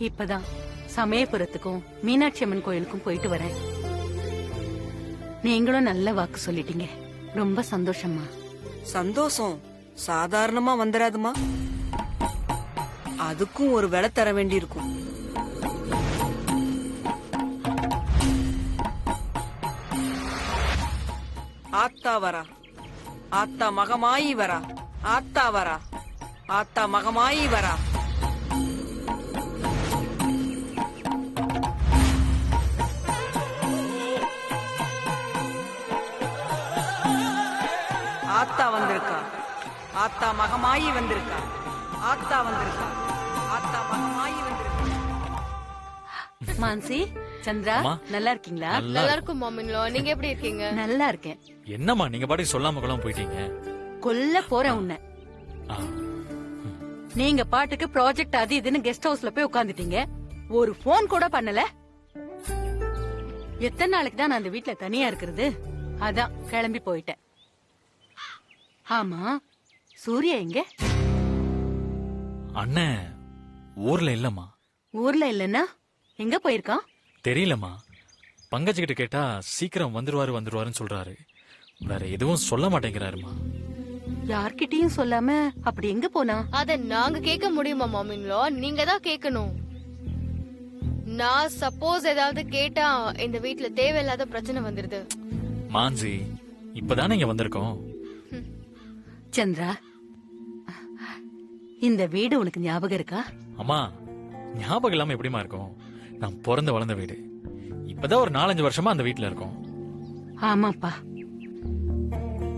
இப்பதான் சமயபுரத்துக்கும் மீனாட்சி அம்மன் கோயிலுக்கும் போயிட்டு வரேன். நீங்களும் நல்ல வாக்கு சொல்லிட்டீங்க. ரொம்ப சந்தோஷமா. சந்தோஷம் சாதாரணமா வந்துடாதுமா, அதுக்கும் ஒரு விலை தர வேண்டி இருக்கும். ஆத்தா வரா, ஆத்தா மகமாயி வரா, ஆத்தா வரா, ஆத்தா மகமாயி வரா. ஆத்தா வந்திருக்கா, ஆத்தா மகமாயி வந்திருக்கா, ஆத்தா வந்திருக்கா, ஆத்தா மகமாயி வந்திருக்கா. மான்சி, சந்திரா, நல்லா இருக்கீங்களா? நல்லா இருக்கும் மாமின்லோ. நீங்க எப்படி இருக்கீங்க? நல்லா இருக்கேன். என்னம்மா நீங்க பாட்டுக்கு சொல்லாம கொள்ளாம போயிட்டீங்க? கொல்ல போறேன் உன்னை. நீங்க பாட்டுக்கு ப்ராஜெக்ட் அது இதுன்னு கெஸ்ட் ஹவுஸ்ல போய் உட்கார்ந்துட்டீங்க. ஒரு போன் கூட பண்ணல. எத்தனை நாளைக்கு தான் நான் அந்த வீட்ல தனியா இருக்கிறது? அதான் கிளம்பி போயிட்டேன். ஆமா, சூர்யா எங்க? அண்ணன் ஊர்ல இல்லம்மா. ஊர்ல இல்லன்னா எங்க போயிருக்கான்? தெரியலம்மா. பங்கஜ் கிட்ட கேட்டா சீக்கிரம் வந்துருவாருன்னு சொல்றாரு. வேற எதுவும் சொல்ல மாட்டேங்கிறாருமா. யார்கிட்டயும் சொல்லாம அப்படி எங்க போனா? அத நாங்க கேட்க முடியுமா மாமின்லோ? நீங்க தான் கேட்கணும். நான் சப்போஸ் ஏதாவது கேட்டா இந்த வீட்ல தேவையில்லாத பிரச்சனை வந்துருது. மான்சி, இப்பதானே இங்க வந்திருக்கோம். சந்திரா, இந்த வீடு உனக்கு ஞாபகம் இருக்கா? அம்மா, ஞாபகம் இல்லாம எப்படிமா இருக்கும்? நான் பிறந்து வளர்ந்த வீடு. இப்பதான் ஒரு 4-5 வருஷமா அந்த வீட்டுல இருக்கோம். ஆமாப்பா,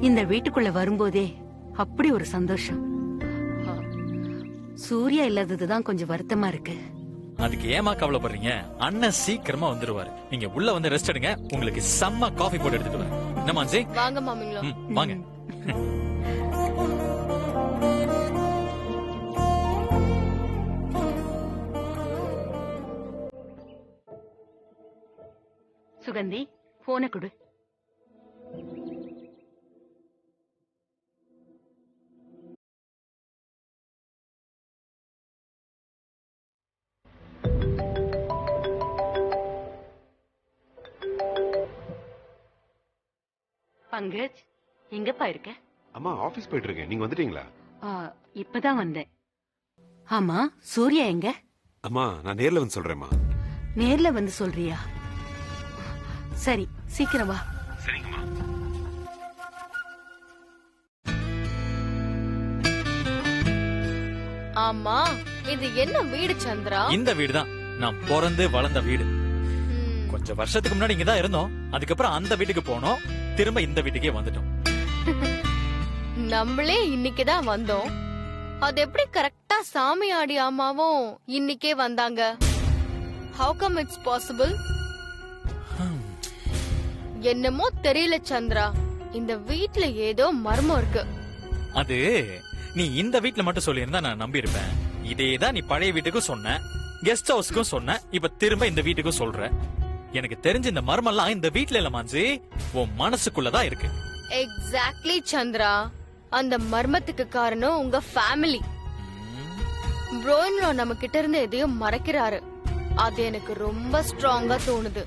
இந்த வீட்டுக்குள்ள வரும்போதே அப்படி ஒரு சந்தோஷம். சூர்யா இல்லாததுதான் கொஞ்சம் வருத்தமா இருக்கு. அதுக்கு ஏமா கவலைப்படுறீங்க? அண்ணன் சீக்கிரமா வந்துருவாரு. நீங்க உள்ள வந்து ரெஸ்ட் எடுங்க. உங்களுக்கு செம்ம காஃபி போட்டு எடுத்துட்டு வரேன். என்ன மான்சி? வாங்க மாமின்லோ. வாங்க. சுகந்தி, போன கொடு. பங்கஜ், எங்கப்பா இருக்க? அம்மா, ஆபீஸ் போயிட்டு இருக்கேன். நீங்க வந்துட்டீங்களா? இப்பதான் வந்தேன். ஆமா, சூர்யா எங்க? அம்மா, நான் நேர்ல வந்து சொல்றேன்மா. நேர்ல வந்து சொல்றியா? சரி, சீக்கிரம் வா. சரிங்கம்மா. ஆமா, இது என்ன வீடு சந்திரா? இந்த வீடுதான் நான் பிறந்து வளர்ந்த வீடு. கொஞ்சம் வருஷத்துக்கு முன்னாடி இங்கதான் இருந்தோம். அதுக்கப்புறம் அந்த வீட்டுக்கு போனோம். திரும்ப இந்த வீட்டுக்கே வந்துட்டோம். நம்மளே இன்னைக்குதான் வந்தோம். அது எப்படி கரெக்டா சாமி ஆடி அம்மாவும் இன்னைக்கே வந்தாங்க? How come it's possible? என்னமோ தெரியல சந்திரா, இந்த வீட்ல ஏதோ மர்மம் இருக்கு. அது நீ இந்த வீட்ல மட்டும் சொல்லியிருந்தா நான் நம்பி இருப்பேன். இதேதான் நீ பழைய வீட்டுக்கும் சொன்ன, கெஸ்ட் ஹவுஸ்க்கும் சொன்ன, இப்ப திரும்ப இந்த வீட்டுக்கும் சொல்ற. எனக்கு தெரிஞ்ச இந்த மர்மம்லாம் இந்த வீட்ல இல்ல மான்சி, உன் மனசுக்குள்ளதான் இருக்கு. எக்ஸாக்ட்லி சந்திரா, அந்த மர்மத்துக்கு காரணம் உங்க ஃபேமிலி. ப்ரோயின்லோ நம்ம கிட்ட இருந்து எதையும் மறைக்கிறாரு. அது எனக்கு ரொம்ப ஸ்ட்ராங்கா தோணுது.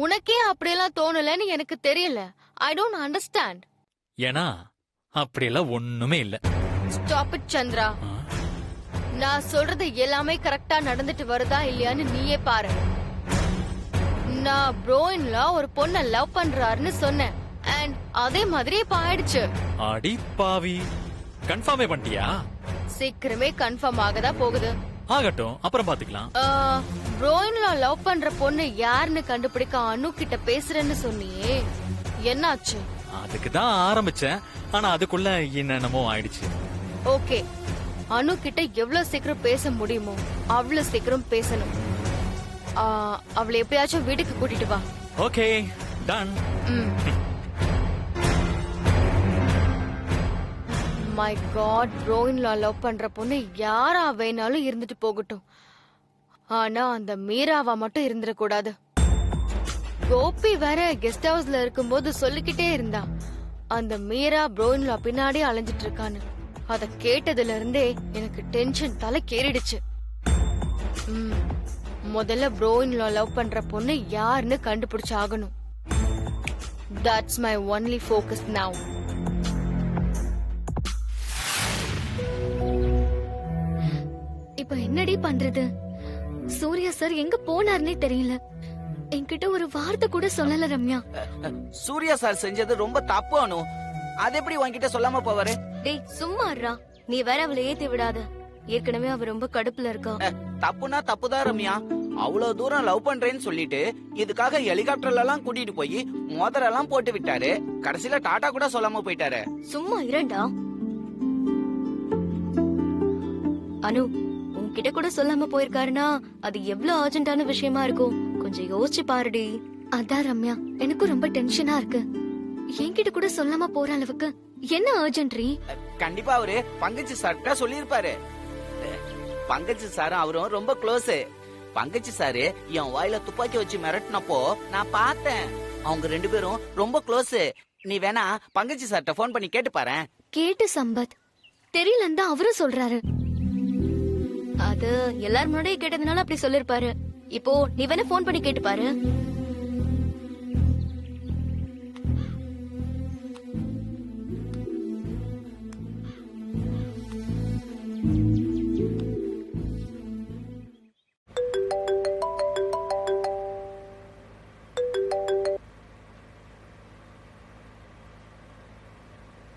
உனக்கே அப்படியெல்லாம் தோணலன்னு எனக்கு தெரியல. I don't understand. ஏன்னா அப்படியெல்லாம் ஒண்ணுமே இல்ல. Stop it Chandra. நான் சொல்றது எல்லாமே கரெக்டா நடந்துட்டு வருதா இல்லையான்னு நீயே பாரு. நான் ப்ரோயின்லா ஒரு பொண்ண லவ் பண்றாருன்னு சொன்னேன். அண்ட் அதே மாதிரி இப்ப ஆயிடுச்சு. அடி பாவி, கன்ஃபார்மே பண்ணிட்டியா? சீக்கிரமே கன்ஃபார்ம் ஆகதா போகுது. ஆகட்டும், அப்புறம் பாத்துக்கலாம். ப்ரோயின்லா லவ் பண்ற பொண்ணு யாருன்னு கண்டுபிடிக்க அனு கிட்ட பேசுறேன்னு சொன்னியே, என்னாச்சு? அதுக்குதான் ஆரம்பிச்சேன். ஆனா அதுக்குள்ள என்னென்னமோ ஆயிடுச்சு. ஓகே, அனு கிட்ட எவ்வளவு சீக்கிரம் பேச முடியுமோ அவ்வளவு சீக்கிரம் பேசணும். அவளை எப்படியாச்சும் வீட்டுக்கு கூட்டிட்டு வா. Okay, done. மை காட், ப்ரோயின்லா லவ் பண்ற பொண்ணு யாரா வேணாலும் இருந்துட்டு போகட்டும். ஆனா அந்த மீராவா மட்டும் இருந்துடக்கூடாது. கோபி வேற கெஸ்ட் ஹவுஸ்ல இருக்கும்போது சொல்லிக்கிட்டே இருந்தா, அந்த மீரா ப்ரோயின்லா பின்னாடி அலைஞ்சிட்டு இருக்கான்னு. அத கேட்டதுல இருந்தே எனக்கு டென்ஷன் தலைக்கேறிடுச்சு. ம், முதல்ல ப்ரோயின் லவ் பண்ற பொண்ணு யாருன்னு கண்டுபிடிச்சு ஆகணும். That's my only focus now. இப்ப என்னடி பண்றது? சூர்யா சார் எங்க போனாருன்னே தெரியல. என்கிட்ட ஒரு வார்த்தை கூட சொல்லல ரம்யா. சூர்யா சார் செஞ்சது ரொம்ப தப்பு அனு. அது எப்படி உன்கிட்ட சொல்லாம போவாரு? டேய் சும்மா இருடா. நீ வேற அவளை ஏத்தி விடாத. ஏற்கனவே அவ ரொம்ப கடுப்புல இருக்கா. தப்புனா தப்புதான் ரம்யா. அவ்வளவு தூரம் லவ் பண்றேன்னு சொல்லிட்டு இதுக்காக ஹெலிகாப்டர்ல எல்லாம் கூட்டிட்டு போய் மோதிரெல்லாம் போட்டு விட்டாரு. கடைசியில டாடா கூட சொல்லாம போயிட்டாரு. சும்மா இரண்டா. அனு உன்கிட்ட கூட சொல்லாம போயிருக்காருன்னா அது எவ்வளவு அர்ஜென்ட்டான விஷயமா இருக்கும். கொஞ்சம் யோசிச்சு பாருடி. அதான் ரம்யா, எனக்கும் ரொம்ப டென்ஷனா இருக்கு. என்கிட்ட கூட சொல்லாம போற அளவுக்கு என்ன அர்ஜென்ட்ரி? கண்டிப்பா அவரு பங்கஜ் சார்கிட்ட சொல்லிருப்பாரு. பங்கஜ் சாரும் அவரும் ரொம்ப க்ளோஸ். பங்கஜ் சாரு என் வாயில துப்பாக்கி வச்சு மிரட்டினப்போ நான் பார்த்தேன். அவங்க ரெண்டு பேரும் ரொம்ப க்ளோஸ். நீ வேணா பங்கஜ் சார்ட்ட போன் பண்ணி கேட்டு பாரு. கேட்டு சம்பத் தெரியலன்னு தான் அவரும் சொல்றாரு. அது எல்லாரும் முன்னாடியே கேட்டதுனால அப்படி சொல்லிருப்பாரு. இப்போ நீ வேணா போன் பண்ணி கேட்டு பாரு.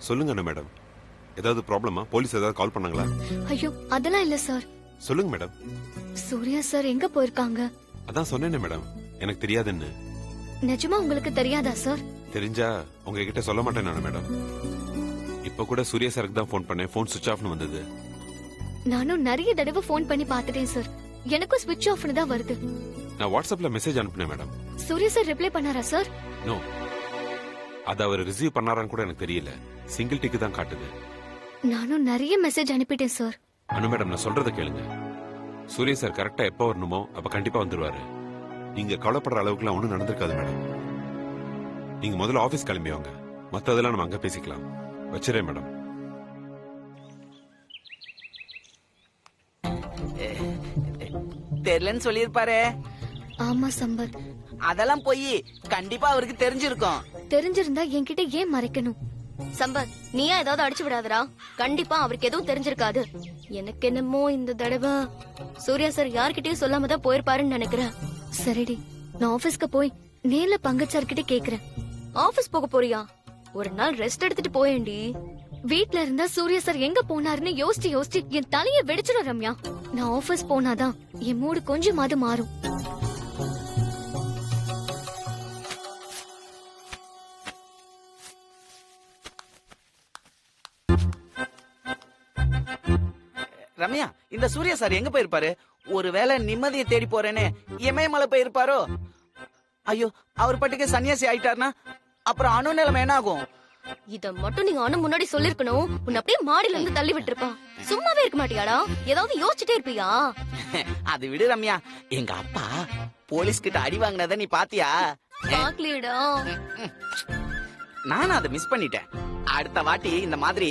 சொல்லுங்க அண்ணா மேடம். ஏதாவது ப்ராப்ளமா? போலீஸ் ஏதாவது கால் பண்ணாங்களா? ஐயோ அதெல்லாம் இல்ல சார். சொல்லுங்க மேடம். சூர்யா சார் எங்க போயிருக்காங்க? அதான் சொன்னேனே மேடம், எனக்கு தெரியாதுன்னு. நிஜமா உங்களுக்கு தெரியாதா சார்? தெரிஞ்சா உங்ககிட்ட சொல்ல மாட்டேன் நானு மேடம். இப்ப கூட சூர்யா சாருக்கு தான் ஃபோன் பண்ணேன். ஃபோன் சுவிட்ச் ஆஃப்னு வந்தது. நானும் நிறைய தடவை ஃபோன் பண்ணி பார்த்துட்டேன் சார். எனக்கும் ஸ்விட்ச் ஆஃப்னு தான் வருது. நான் வாட்ஸ்அப்ல மெசேஜ் அனுப்பினேன் மேடம். சூர்யா சார் ரிப்ளை பண்ணாரா சார்? நோ, அது அவர் ரிசீவ் பண்ணாரான்னு கூட எனக்கு தெரியல. சிங்கிள் டிக்கு தான் காட்டுது. நானும் நிறைய மெசேஜ் அனுப்பிட்டேன் சார். அனு மேடம், நான் சொல்றத கேளுங்க. சூர்யா சார் கரெக்டா எப்ப வரணுமோ அப்ப கண்டிப்பா வந்துருவாரு. நீங்க கவலைப்படுற அளவுக்குலாம் ஒண்ணும் நடந்திருக்காது மேடம். நீங்க முதல்ல ஆபீஸ் கிளம்பி வாங்க. மத்ததெல்லாம் நம்ம அங்க பேசிக்கலாம். வச்சிரேன் மேடம். தெரியலன்னு சொல்லிருப்பாரு. ஆமா சம்பத், அதெல்லாம் போய் கண்டிப்பா அவருக்கு தெரிஞ்சிருக்கும். தெரிஞ்சிருந்தா என்கிட்ட ஏன் மறைக்கணும்? சம்பத், நீயா ஏதாவது அடிச்சு விடாதடா. கண்டிப்பா அவருக்கு எதுவும் தெரிஞ்சிருக்காது. எனக்கு என்னமோ இந்த தடவை சூர்யா சார் யார்கிட்டயும் சொல்லாம தான் போயிருப்பாருன்னு நினைக்கிறேன். சரிடி, நான் ஆபீஸ்க்கு போய் நேர்ல பங்கஜ் சார் கிட்ட கேக்குறேன். ஆபீஸ் போக போறியா? ஒரு நாள் ரெஸ்ட் எடுத்துட்டு போயேண்டி. வீட்ல இருந்தா சூர்யா சார் எங்க போனாருன்னு யோசிச்சு யோசிச்சு என் தலைய வெடிச்சிடும் ரம்யா. நான் ஆபீஸ் போனாதான் என் மூடு கொஞ்சமாவது மாறும். ரம்யா, இந்த சூர்யா சார் எங்க போயிருப்பாரு? ஒருவேளை நிம்மதியை தேடி போறேன்னு இமயமலை போயிருப்பாரோ? ஐயோ, அவர் பாட்டுக்கு சன்னியாசி ஆயிட்டாருனா அப்புறம் அணு நிலைமை என்ன ஆகும்? இத மட்டும் நீங்க அண்ணன் முன்னாடி சொல்லிருக்கணும். உன்னை அப்படியே மாடியில இருந்து தள்ளி விட்டுருப்பான். சும்மாவே இருக்க மாட்டியாடா? ஏதாவது யோசிச்சுட்டே இருப்பியா? அது விடு ரம்யா. எங்க அப்பா போலீஸ் கிட்ட அடி வாங்கினத நீ பாத்தியா? பாக்கலையடா. நானும் அதை மிஸ் பண்ணிட்டேன். அடுத்த வாட்டி இந்த மாதிரி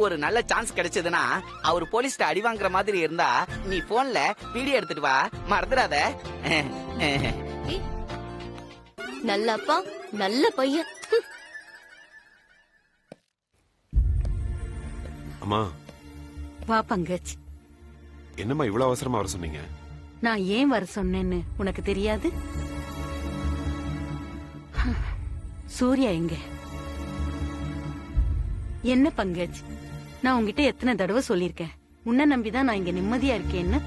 ஒரு நல்ல சான்ஸ் கிடைச்சதுன்னா அவர் போலீஸ்ட அடி வாங்குற மாதிரி இருந்தா நீ போன்ல வீடியோ எடுத்துட்டு வா, மறந்துடாத. நல்ல அப்பா, நல்ல பையன். அம்மா, வா பங்கஜ். என்னம்மா இவ்வளவு அவசரமா வர சொன்னீங்க? நான் ஏன் வர சொன்னேன்னு உனக்கு தெரியாது? சூர்யா எங்க? என்ன பங்கஜ், நான் உன்கிட்ட எத்தனை தடவை சொல்லிருக்கேன், உன்னை நம்பிதான் நான் இங்க நிம்மதியா இருக்கேன்னு.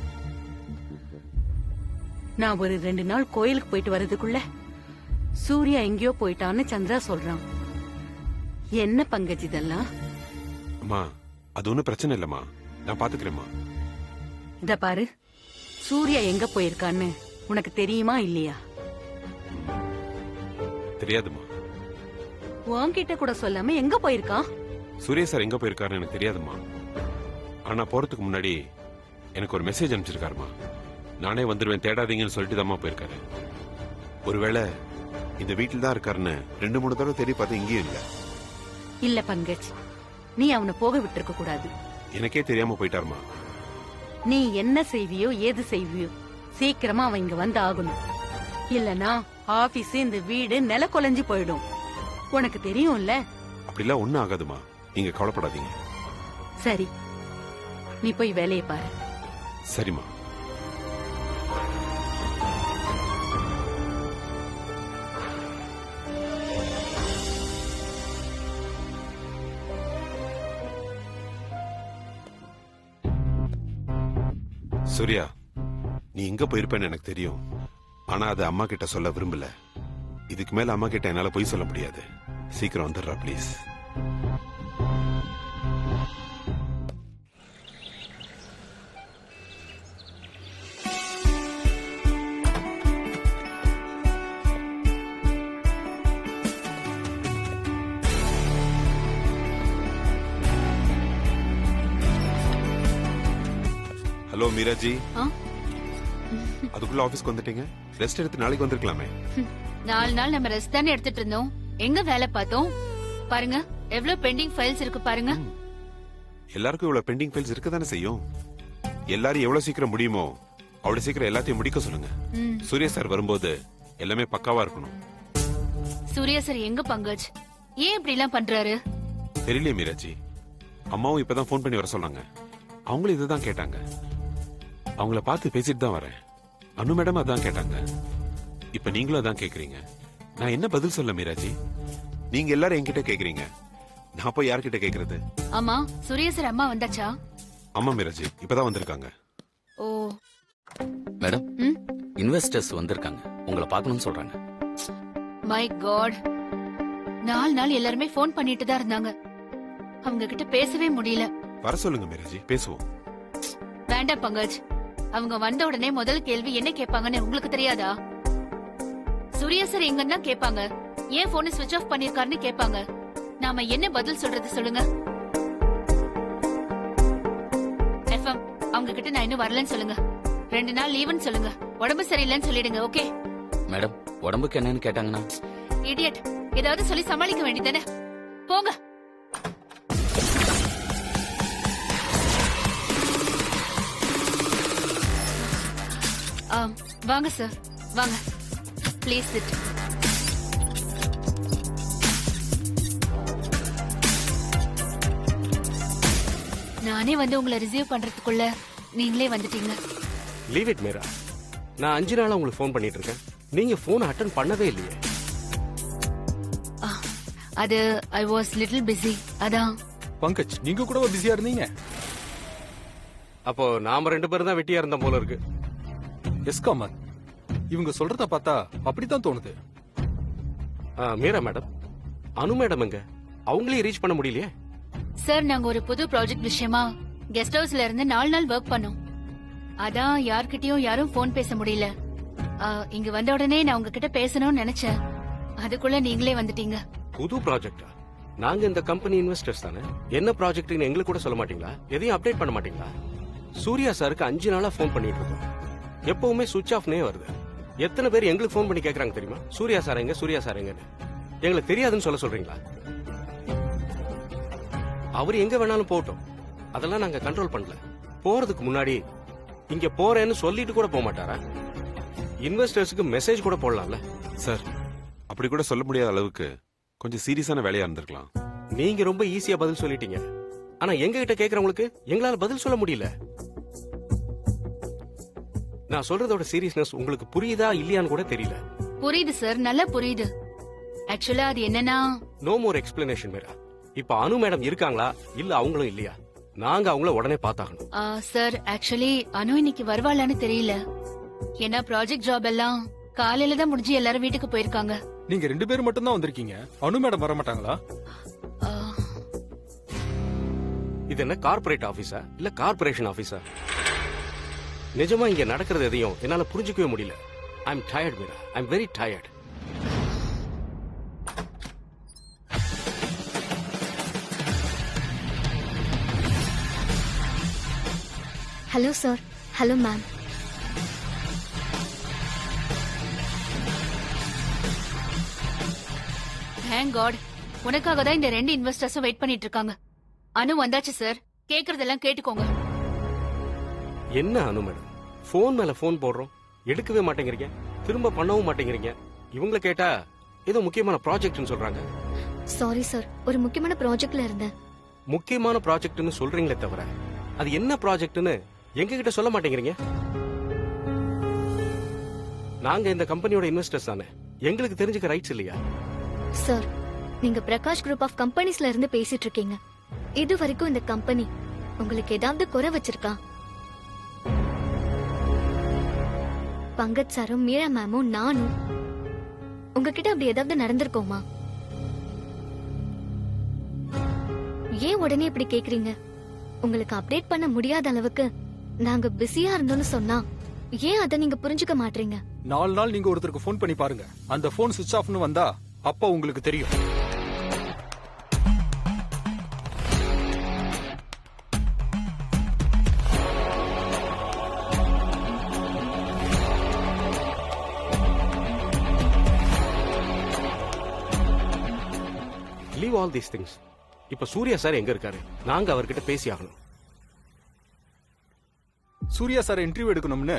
நான் ஒரு 2 நாள் கோயிலுக்கு போயிட்டு வர்றதுக்குள்ள சூர்யா எங்கேயோ போயிட்டான்னு சந்திரா சொல்றான். என்ன பங்கஜ் இதெல்லாம்? அம்மா, அது ஒண்ணும் பிரச்சனை இல்லம்மா, நான் பாத்துக்கிறேம்மா. இத பாரு, சூர்யா எங்க போயிருக்கான்னு உனக்கு தெரியுமா இல்லையா? தெரியாதுமா. உன்கிட்ட கூட சொல்லாம எங்க போயிருக்கான்? சூர்யா சார் எங்க போயிருக்காருன்னு எனக்கு தெரியாதுமா. ஆனா போறதுக்கு முன்னாடி எனக்கு ஒரு மெசேஜ் அனுப்பிச்சிருக்காருமா. நானே வந்துருவேன், தேடாதீங்கன்னு சொல்லிட்டு தான்மா போயிருக்காரு. ஒருவேளை இந்த வீட்டில் தான் இருக்காருன்னு 2-3 தடவை தேடி பார்த்து இங்கேயும் இல்ல. இல்ல பங்கஜ், நீ அவனை போக விட்டுருக்க கூடாது. எனக்கே தெரியாம போயிட்டாருமா. நீ என்ன செய்வியோ ஏது செய்வியோ சீக்கிரமா அவன் இங்க வந்து ஆகணும். இல்லனா ஆபீஸ் இந்த வீடு நில கொலைஞ்சு போயிடும். உனக்கு தெரியும்ல. அப்படிலாம் ஒண்ணும் ஆகாதுமா, நீங்க கவலைப்படாதீங்க. சரி, நீ போய் வேலையை பாரு. சரிம்மா. சூர்யா, நீ எங்க போயிருப்பேன்னு எனக்கு தெரியும். ஆனா அது அம்மா கிட்ட சொல்ல விரும்பல. இதுக்கு மேல அம்மா கிட்ட என்னால போய் சொல்ல முடியாது. சீக்கிரம் வந்துடுறா ப்ளீஸ். ஹலோ மீராஜி. அதுக்குள்ள ஆபீஸ்க்கு வந்துட்டீங்க? ரெஸ்ட் எடுத்து நாளைக்கு வந்திருக்கலாமே. 4 நாள் நம்ம ரெஸ்ட் தானே எடுத்துட்டு இருந்தோம். எங்க வேலை பார்த்தோம் பாருங்க. எவ்வளவு பெண்டிங் ஃபைல்ஸ் இருக்கு பாருங்க. எல்லாருக்கும் இவ்வளவு பெண்டிங் ஃபைல்ஸ் இருக்க தானே செய்யும். எல்லாரும் எவ்வளவு சீக்கிரம் முடியுமோ அவ்வளவு சீக்கிரம் எல்லாத்தையும் முடிக்க சொல்லுங்க. சூர்யா சார் வரும்போது எல்லாமே பக்காவா இருக்கணும். சூர்யா சார் எங்க பங்கஜ்? ஏன் இப்படி எல்லாம் பண்றாரு? தெரியலையே மீராஜி. அம்மாவும் இப்பதான் போன் பண்ணி வர சொன்னாங்க. அவங்களும் இதுதான் கேட்டாங்க. அவங்கள பார்த்து பேசிட்டு தான் வரேன். அனு மேடம் அதான் கேட்டாங்க. இப்ப நீங்களும் அதான் கேக்குறீங்க. நான் என்ன பதில் சொல்ல மீராஜி? நீங்க எல்லாரும் என்கிட்ட கேக்குறீங்க, நான் போய் யார்கிட்ட கேக்குறது? ஆமா, சூர்யா சார் அம்மா வந்தாச்சா? ஆமா மீராஜி, இப்பதான் வந்திருக்காங்க. ஓ மேடம், இன்வெஸ்டர்ஸ் வந்திருக்காங்க, உங்களை பார்க்கணும்னு சொல்றாங்க. மை காட், 4 நாள் எல்லாருமே போன் பண்ணிட்டு தான் இருந்தாங்க. அவங்க கிட்ட பேசவே முடியல. வர சொல்லுங்க மீராஜி, பேசுவோம். வேண்டாம் பங்கஜ், அவங்க வந்த உடனே முதல் கேள்வி என்ன கேட்பாங்கன்னு உங்களுக்கு தெரியாதா? சூர்யா சார் எங்கன்னா கேட்பாங்க, ஏன் போனை ஸ்விட்ச் ஆஃப் பண்ணிருக்காருன்னு கேட்பாங்க. நாம என்ன பதில் சொல்றது சொல்லுங்க? எஃப்எம் அவங்க கிட்ட நான் இன்னும் வரலன்னு சொல்லுங்க. 2 நாள் லீவுன்னு சொல்லுங்க. உடம்பு சரியில்லைன்னு சொல்லிடுங்க. ஓகே மேடம், உடம்புக்கு என்னன்னு கேட்டாங்கன்னா? இடியட், ஏதாவது சொல்லி சமாளிக்க வேண்டியதானே. போங்க. வாங்க சார், வாங்க. Please sit. நானே வந்து உங்களை ரிசீவ் பண்றதுக்குள்ள நீங்களே வந்துட்டீங்க. Leave it Meera. நான் 5 நாளா உங்களுக்கு ஃபோன் பண்ணிட்டு இருக்கேன். நீங்க ஃபோன் அட்டெண்ட் பண்ணவே இல்லையே. அது ஐ வாஸ் லிட்டில் பிஸி. அதான். பங்கஜ், நீங்க கூட பிஸியா இருந்தீங்க. அப்போ நாம 2 பேரும் தான் வெட்டியா இருந்த போல இருக்கு. எஸ் காமன், இவங்க சொல்றத பார்த்தா அப்படித்தான் தோணுது. மீரா மேடம், அனு மேடம் எங்க? அவங்களே ரீச் பண்ண முடியலையே. சார், நாங்க ஒரு புது ப்ராஜெக்ட் விஷயமா கெஸ்ட் ஹவுஸ்ல இருந்து 4 நாள் ஒர்க் பண்ணோம். அதான் யார்கிட்டயும் யாரும் போன் பேச முடியல. இங்க வந்த உடனே நான் உங்ககிட்ட பேசணும்னு நினைச்சேன். அதுக்குள்ள நீங்களே வந்துட்டீங்க. புது ப்ராஜெக்டா? நாங்க இந்த கம்பெனி இன்வெஸ்டர்ஸ் தானே. என்ன ப்ராஜெக்ட்னு எங்களுக்கு கூட சொல்ல மாட்டீங்களா? எதையும் அப்டேட் பண்ண மாட்டீங்களா? சூர்யா சாருக்கு 5 நாளா போன் பண்ணிட்டு இருக்கோம். எப்பவுமே சுவிட்ச் ஆஃப்னே வருது. எத்தனை பேர் எங்களுக்கு போன் பண்ணி கேக்குறாங்க தெரியுமா? சூர்யா சார் எங்க, சூர்யா சார் எங்கன்னு. எங்களுக்கு தெரியாதுன்னு சொல்ல சொல்றீங்களா? அவர் எங்க வேணாலும் போட்டோம், அதெல்லாம் நாங்க கண்ட்ரோல் பண்ணல. போறதுக்கு முன்னாடி இங்க போறேன்னு சொல்லிட்டு கூட போக மாட்டாரா? இன்வெஸ்டர்ஸ்க்கு மெசேஜ் கூட போடலாம்ல. சார், அப்படி கூட சொல்ல முடியாத அளவுக்கு கொஞ்சம் சீரியஸான வேலையா இருந்திருக்கலாம். நீங்க ரொம்ப ஈஸியா பதில் சொல்லிட்டீங்க. ஆனா எங்க கிட்ட கேக்குறவங்களுக்கு எங்களால பதில் சொல்ல முடியல. நான் சொல்றதோட சீரியஸ்னஸ் உங்களுக்கு புரியுதா இல்லையான்னு கூட தெரியல. புரியுது சார், நல்லா புரியுது. ஆக்சுவலா அது என்னன்னா, நோ மோர் எக்ஸ்பிளனேஷன் மீரா. இப்ப அனு மேடம் இருக்காங்களா இல்ல அவங்களும் இல்லையா? நாங்க அவங்கள உடனே பார்த்தாகணும். சார், ஆக்சுவலி அனு இன்னைக்கு வருவாளான்னு தெரியல. ஏன்னா ப்ராஜெக்ட் ஜாப் எல்லாம் காலையில தான் முடிஞ்சு எல்லாரும் வீட்டுக்கு போயிருக்காங்க. நீங்க 2 பேரும் மட்டும் தான் வந்திருக்கீங்க. அனு மேடம் வர மாட்டாங்களா? இது என்ன கார்ப்பரேட் ஆபீஸா இல்ல கார்ப்பரேஷன் ஆபீஸா? நிஜமா இங்க நடக்கிறது எதையும் என்னால புரிஞ்சுக்கவே முடியல. I am tired Meera, I am very tired. Hello sir. Hello ma'am. Thank god, உனக்காக தான் இந்த 2 இன்வெஸ்டர்ஸும் வெயிட் பண்ணிட்டு இருக்காங்க. அனு வந்தாச்சு சார், கேக்குறதெல்லாம் கேட்டுக்கோங்க. என்ன அனு மேடம், போன் மேல போன் போடுறோம், எடுக்கவே மாட்டேங்கிறீங்க, திரும்ப பண்ணவும் மாட்டேங்கிறீங்க. இவங்கள கேட்டா ஏதோ முக்கியமான ப்ராஜெக்ட்னு சொல்றாங்க. சாரி சார், ஒரு முக்கியமான ப்ராஜெக்ட்ல இருந்தேன். முக்கியமான ப்ராஜெக்ட்னு சொல்றீங்களே தவிர அது என்ன ப்ராஜெக்ட்னு எங்க கிட்ட சொல்ல மாட்டேங்கிறீங்க. நாங்க இந்த கம்பெனியோட இன்வெஸ்டர்ஸ் தானே, எங்களுக்கு தெரிஞ்சுக்க ரைட்ஸ் இல்லையா? சார், நீங்க பிரகாஷ் குரூப் ஆஃப் கம்பெனிஸ்ல இருந்து பேசிட்டு இருக்கீங்க. இது வரைக்கும் இந்த கம்பெனி உங்களுக்கு ஏதாவது குறை வச்சிருக்கா? பங்கஜ் சாரும் மீரா மேமும் நானும் உங்ககிட்ட அப்படி ஏதாவது நடந்திருக்கோமா? ஏன் உடனே இப்படி கேக்குறீங்க? உங்களுக்கு அப்டேட் பண்ண முடியாத அளவுக்கு நாங்க பிஸியா இருந்தோம்னு சொன்னா ஏன் அதை நீங்க புரிஞ்சுக்க மாட்டீங்க? 4 நாள் நீங்க ஒருத்தருக்கு ஃபோன் பண்ணி பாருங்க, அந்த ஃபோன் சுவிட்ச் ஆஃப்னு வந்தா அப்ப உங்களுக்கு தெரியும். Leave all these things. இப்ப சூர்யா சார் எங்க இருக்காரு? நாங்க அவர்கிட்ட பேசி ஆகணும். சூர்யா சார் இன்டர்வியூ எடுக்கணும்னு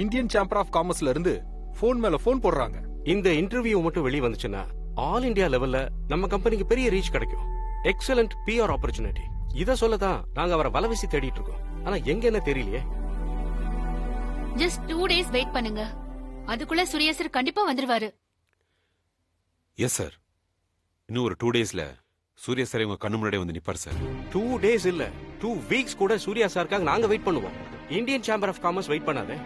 இந்தியன் சேம்பர் ஆஃப் காமர்ஸ்ல இருந்து ஃபோன் மேல ஃபோன் போடுறாங்க. இந்த இன்டர்வியூ மட்டும் வெளிய வந்துச்சுன்னா ஆல் இந்தியா லெவல்ல நம்ம கம்பெனிக்கு பெரிய ரீச் கிடைக்கும். Excellent PR opportunity. இத சொல்லதான் நாங்க அவரை வலவீசி தேடிட்டு இருக்கோம். ஆனா எங்க என்ன தெரியலையே. ஜஸ்ட் 2 days வெயிட் பண்ணுங்க, அதுக்குள்ள சூர்யா சார் கண்டிப்பா வந்துருவாரு. எஸ் சார், இன்னும் ஒரு 2 டேஸ்ல சூர்யா சார் உங்க கண்ணு முன்னாடியே வந்து நிப்பார் சார். 2 days இல்ல, 2 weeks கூட சூர்யா சாருக்காக நாங்க வெயிட் பண்ணுவோம். Indian chamber of commerce wait பண்ணாதே.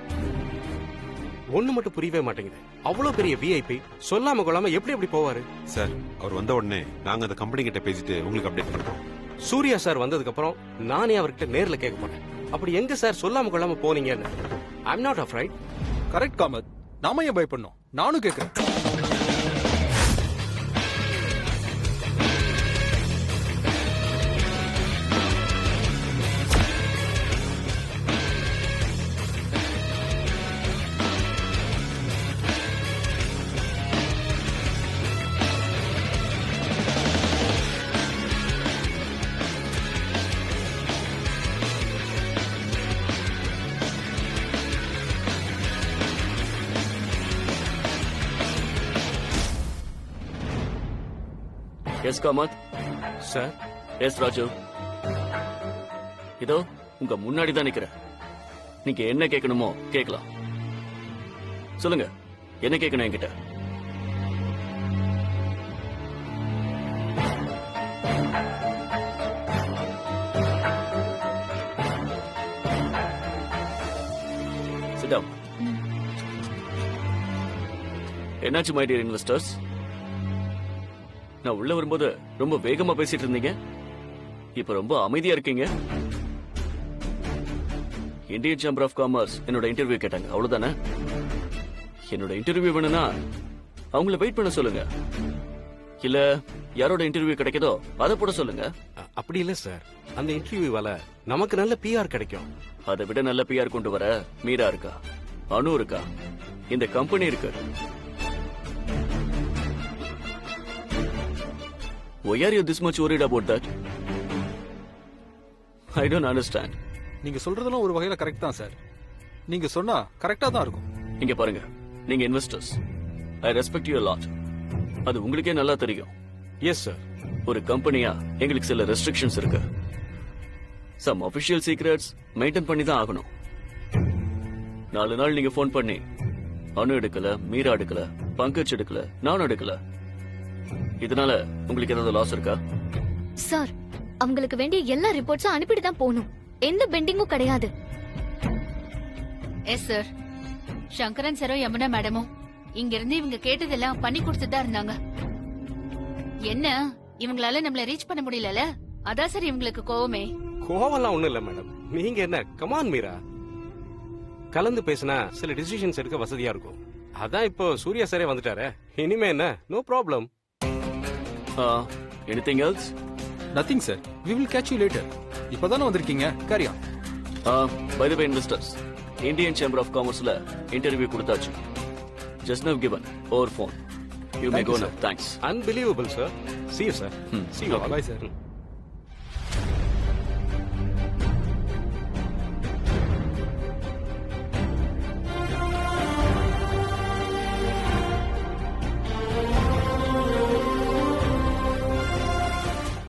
ஒண்ணு மட்டும் புரியவே மாட்டேங்குது, அவ்வளவு பெரிய விஐபி சொல்லாம கொள்ளாம எப்படி போவாரு? சார், அவர் வந்த உடனே நாங்க அந்த கம்பெனி கிட்ட பேசிட்டு உங்களுக்கு அப்டேட் பண்றோம். சூர்யா சார் வந்ததுக்கு அப்புறம் நானே அவர்கிட்ட நேர்ல கேட்க போறேன். அப்படி எங்க சார் சொல்லாம கொள்ளாம போனீங்கன்னு. I am not afraid. Correct Kamath, நாம ஏன் பயப்படணும்? நானும் கேக்குறேன். Yes Kamath. Sir. Yes Raju. இதோ உங்க முன்னாடி தான் நிக்கிறேன். நீங்க என்ன கேட்கணுமோ கேட்கலாம். சொல்லுங்க, என்ன கேட்கணும் என்கிட்ட? Sit down. என்னாச்சு மை டியர் இன்வெஸ்டர்ஸ்? நான் உள்ள வரும்போது ரொம்ப வேகமா பேசிட்டு இருந்தீங்க, இப்ப ரொம்ப அமைதியா இருக்கீங்க. இந்தியன் சேம்பர் ஆஃப் காமர்ஸ் என்னோட இன்டர்வியூ கேட்டாங்க, அவ்வளவுதானே? என்னோட இன்டர்வியூ வேணும்னா அவங்கள வெயிட் பண்ண சொல்லுங்க, இல்ல யாரோட இன்டர்வியூ கிடைக்குதோ அதை போட சொல்லுங்க. அப்படி இல்ல சார், அந்த இன்டர்வியூவால நமக்கு நல்ல பிஆர் கிடைக்கும். அதை விட நல்ல பிஆர் கொண்டு வர மீரா இருக்கா, அனு இருக்கா, இந்த கம்பெனி இருக்கு. Why are you this much worried about that? I don't understand. நீங்க சொல்றதெல்லாம் ஒரு வகையில கரெக்ட் தான் சார். நீங்க சொன்னா கரெக்டா தான் இருக்கும். இங்க பாருங்க, நீங்க investors, I respect you a lot. அது உங்களுக்கே நல்லா தெரியும். Yes sir. ஒரு கம்பெனியா எங்களுக்கு சில ரெஸ்ட்ரிக்ஷன்ஸ் இருக்கு. சம் அபிஷியல் சீக்ரெட்ஸ் மெயின்டைன் பண்ணி தான் ஆகணும். 4 நாள் நீங்க போன் பண்ணி அனு எடுக்கல, மீரா எடுக்கல, பங்கஜ் எடுக்கல, நானும் எடுக்கல. இதனால உங்களுக்கு ஏதாவது லாஸ் இருக்கா? சார், அவங்களுக்கு வேண்டிய எல்லா ரிப்போர்ட்ஸும் அனுப்பிட்டு தான் போகணும். எந்த பெண்டிங்கும் கிடையாது. Yes sir. சங்கரன் சாரும் யமுனா மேடமும் இங்க இருந்து இவங்க கேட்டதெல்லாம் பண்ணி கொடுத்துதான் இருந்தாங்க. என்ன இவங்களால நம்மள ரீச் பண்ண முடியல, அதான் சார் இவங்களுக்கு கோவமே. கோவம்லாம் ஒண்ணும் இல்ல மேடம், நீங்க என்ன கமான் மீரா, கலந்து பேசினா சில டிசிஷன்ஸ் எடுக்க வசதியா இருக்கும். அதான் இப்போ சூர்யா சாரே வந்துட்டாரே, இனிமே என்ன, no problem. Anything else? Nothing sir, we will catch you later. இப்பதானே வந்திருக்கீங்க, carry on. By the way investors, Indian chamber of காமர்ஸ்ல இன்டர்வியூ கொடுத்தாச்சு. Just now given over phone. You may go now. Thanks. Unbelievable sir. See you sir. See you. Bye sir.